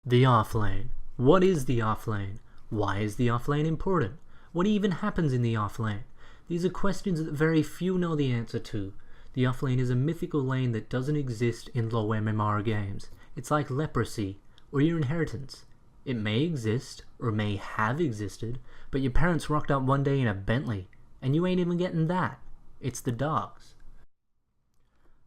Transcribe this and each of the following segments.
The offlane. What is the offlane? Why is the offlane important? What even happens in the offlane? These are questions that very few know the answer to. The offlane is a mythical lane that doesn't exist in low MMR games. It's like leprosy, or your inheritance. It may exist, or may have existed, but your parents rocked up one day in a Bentley, and you ain't even getting that. It's the dogs.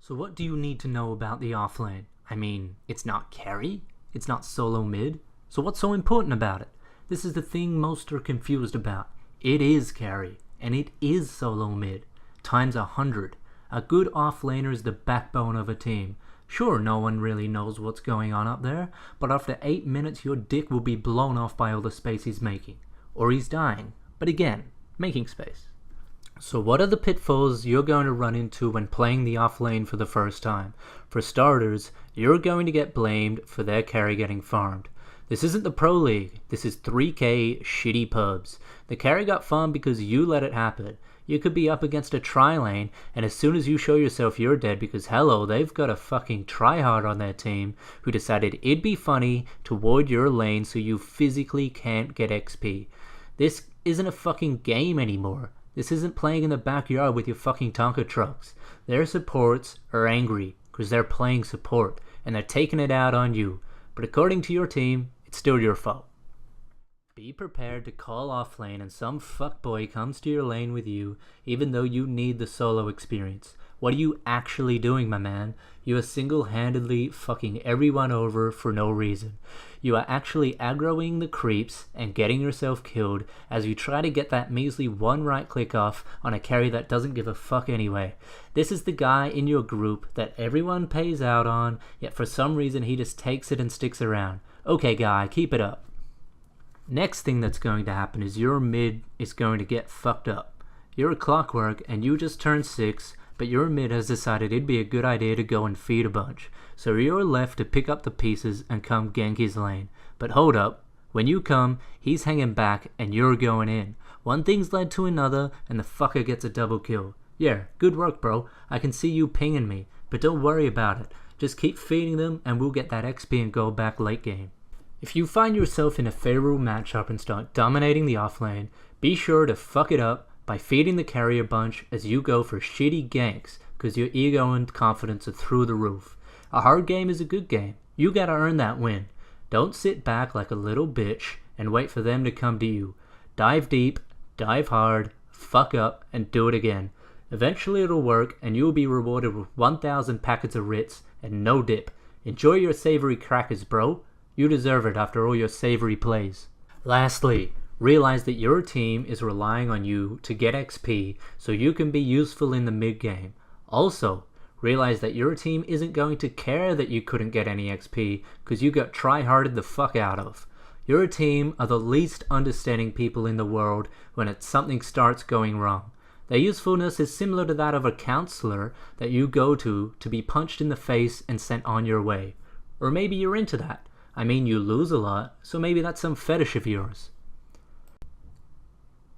So what do you need to know about the offlane? I mean, it's not carry, it's not solo mid, so what's so important about it? This is the thing most are confused about. It is carry, and it is solo mid, times 100. A good offlaner is the backbone of a team. Sure, no one really knows what's going on up there, but after 8 minutes your dick will be blown off by all the space he's making. Or he's dying, but again, making space. So what are the pitfalls you're going to run into when playing the offlane for the first time? For starters, you're going to get blamed for their carry getting farmed. This isn't the Pro League, this is 3K shitty pubs. The carry got farmed because you let it happen. You could be up against a tri-lane, and as soon as you show yourself you're dead because hello, they've got a fucking tryhard on their team who decided it'd be funny to ward your lane so you physically can't get XP. This isn't a fucking game anymore. This isn't playing in the backyard with your fucking Tonka trucks. Their supports are angry because they're playing support and they're taking it out on you. But according to your team, it's still your fault. Be prepared to call offlane and some fuckboy comes to your lane with you even though you need the solo experience. What are you actually doing, my man? You are single-handedly fucking everyone over for no reason. You are actually aggroing the creeps and getting yourself killed as you try to get that measly one right click off on a carry that doesn't give a fuck anyway. This is the guy in your group that everyone pays out on, yet for some reason he just takes it and sticks around. Okay guy, keep it up. Next thing that's going to happen is your mid is going to get fucked up. You're a clockwork and you just turned 6, but your mid has decided it'd be a good idea to go and feed a bunch. So you're left to pick up the pieces and come gank his lane. But hold up, when you come, he's hanging back and you're going in. One thing's led to another and the fucker gets a double kill. Yeah, good work bro, I can see you pinging me, but don't worry about it. Just keep feeding them and we'll get that XP and go back late game. If you find yourself in a favorable matchup and start dominating the offlane, be sure to fuck it up by feeding the carry a bunch as you go for shitty ganks because your ego and confidence are through the roof. A hard game is a good game. You gotta earn that win. Don't sit back like a little bitch and wait for them to come to you. Dive deep, dive hard, fuck up, and do it again. Eventually it'll work and you'll be rewarded with 1,000 packets of Ritz and no dip. Enjoy your savory crackers, bro. You deserve it after all your savory plays. Lastly, realize that your team is relying on you to get XP so you can be useful in the mid game. Also, realize that your team isn't going to care that you couldn't get any XP because you got try-harded the fuck out of. Your team are the least understanding people in the world when something starts going wrong. Their usefulness is similar to that of a counselor that you go to be punched in the face and sent on your way. Or maybe you're into that. I mean, you lose a lot, so maybe that's some fetish of yours.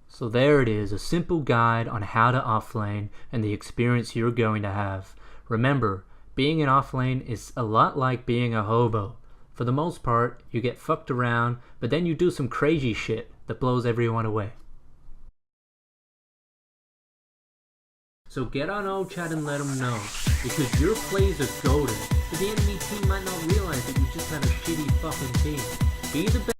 So there it is, a simple guide on how to offlane and the experience you're going to have. Remember, being an offlane is a lot like being a hobo. For the most part, you get fucked around, but then you do some crazy shit that blows everyone away. So get on old chat and let them know, because your plays are golden, but the enemy team might not realize that you just have a shitty fucking team. Be the best.